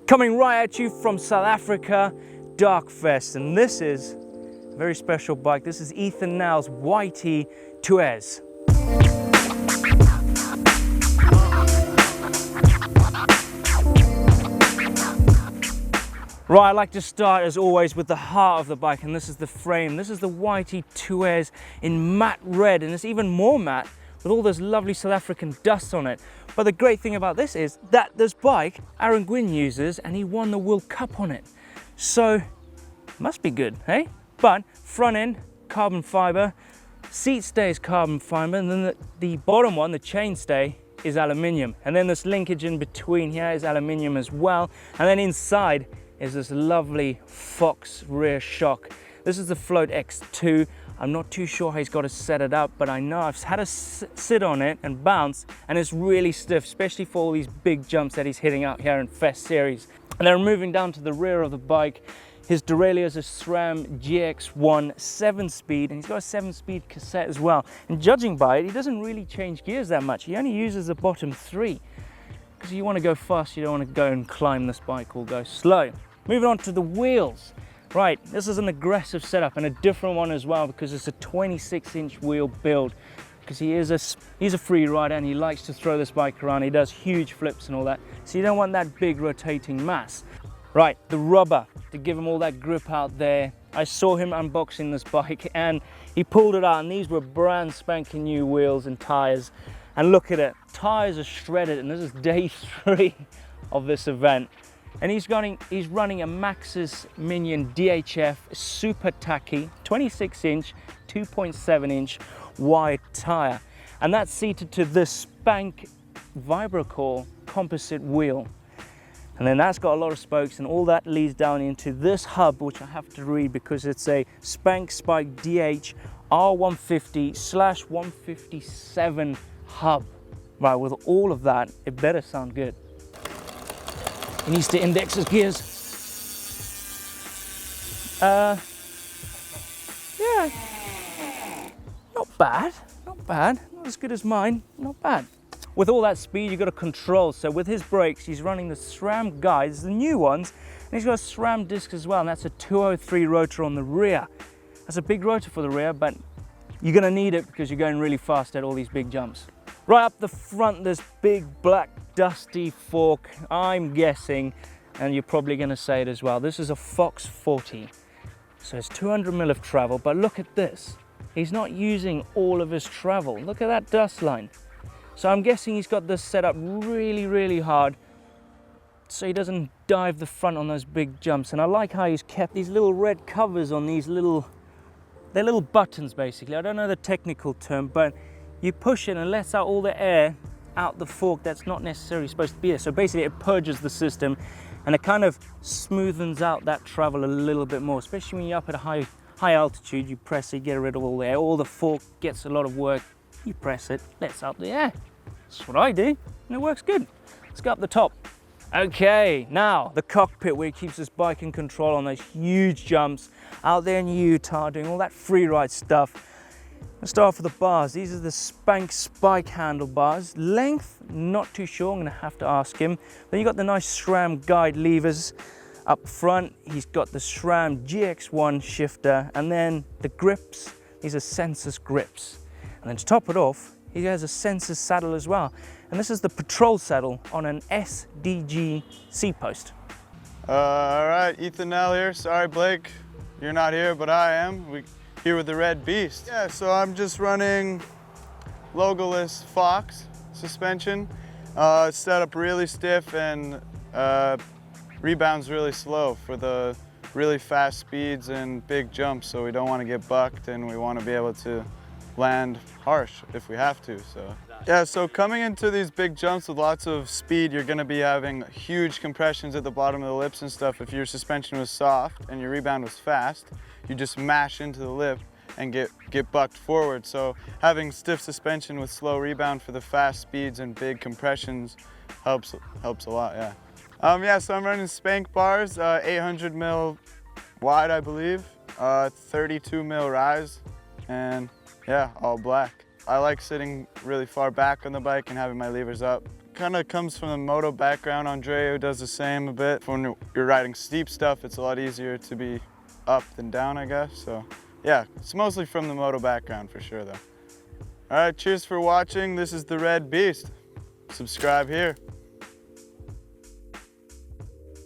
Coming right at you from South Africa, DarkFEST, and this is a very special bike. This is Nell's YT Tues. Right, I like to start as always with the heart of the bike, and this is the frame. This is the YT Tues in matte red, and it's even more matte with all those lovely South African dust on it. But the great thing about this is that this bike Aaron Gwyn uses, and he won the World Cup on it. So, must be good, hey? But front end, carbon fiber, seat stay is carbon fiber, and then the bottom one, the chain stay, is aluminium. And then this linkage in between here is aluminium as well. And then inside is this lovely Fox rear shock. This is the Float X2. I'm not too sure how he's got to set it up, but I know I've had to sit on it and bounce, and it's really stiff, especially for all these big jumps that he's hitting out here in Fest Series. And then moving down to the rear of the bike, his derailleur is a Sram GX1 7-speed, and he's got a 7-speed cassette as well. And judging by it, he doesn't really change gears that much. He only uses the bottom 3, because you want to go fast, you don't want to go and climb this bike or go slow. Moving on to the wheels. Right, this is an aggressive setup and a different one as well, because it's a 26-inch wheel build, because he's a free rider and he likes to throw this bike around. He does huge flips and all that, so you don't want that big rotating mass. Right, the rubber to give him all that grip out there. I saw him unboxing this bike and he pulled it out, and these were brand spanking new wheels and tires. And look at it, tires are shredded, and this is day 3 of this event. And he's running a Maxxis Minion DHF Super Tacky 26-inch, 2.7-inch wide tire. And that's seated to this Spank Vibrocore composite wheel. And then that's got a lot of spokes, and all that leads down into this hub, which I have to read because it's a Spank Spike DH R150/157 hub. Right, with all of that, it better sound good. He needs to index his gears. Yeah, not bad, not as good as mine, not bad. With all that speed, you've got to control. So with his brakes, he's running the Sram guides, the new ones, and he's got a Sram disc as well, and that's a 203 rotor on the rear. That's a big rotor for the rear, but you're gonna need it because you're going really fast at all these big jumps. Right up the front, this big black dusty fork, I'm guessing, and you're probably going to say it as well, this is a Fox 40. So it's 200 mil of travel, but look at this. He's not using all of his travel. Look at that dust line. So I'm guessing he's got this set up really, really hard so he doesn't dive the front on those big jumps. And I like how he's kept these little red covers on these they're little buttons basically. I don't know the technical term, but you push it and it lets out all the air out the fork that's not necessarily supposed to be there. So basically it purges the system, and it kind of smoothens out that travel a little bit more, especially when you're up at a high altitude. You press it, get rid of all the air. All the fork gets a lot of work. You press it, lets out the air. That's what I do, and it works good. Let's go up the top. Okay, now the cockpit, where he keeps his bike in control on those huge jumps out there in Utah, doing all that free ride stuff. Let's start off with the bars. These are the Spank Spike handlebars. Length, not too sure, I'm gonna have to ask him. Then you got the nice Sram guide levers up front. He's got the Sram GX1 shifter, and then the grips, these are Sensus grips. And then to top it off, he has a Sensus saddle as well. And this is the patrol saddle on an SDG Seatpost. All right, Nell here. Sorry, Blake, you're not here, but I am. Here with the Red Beast. Yeah, so I'm just running logoless Fox suspension. It's set up really stiff, and rebounds really slow for the really fast speeds and big jumps, so we don't want to get bucked, and we want to be able to land harsh if we have to. So yeah, so coming into these big jumps with lots of speed, you're going to be having huge compressions at the bottom of the lips and stuff. If your suspension was soft and your rebound was fast, you just mash into the lip and get bucked forward. So having stiff suspension with slow rebound for the fast speeds and big compressions helps a lot, yeah. Yeah, so I'm running Spank bars, 800 mil wide, I believe, 32 mil rise, and yeah, all black. I like sitting really far back on the bike and having my levers up, kind of comes from the moto background. Andrea does the same a bit. When you're riding steep stuff, it's a lot easier to be up than down, I guess. So yeah, it's mostly from the moto background for sure though. All right, cheers for watching. This is the Red Beast. Subscribe here.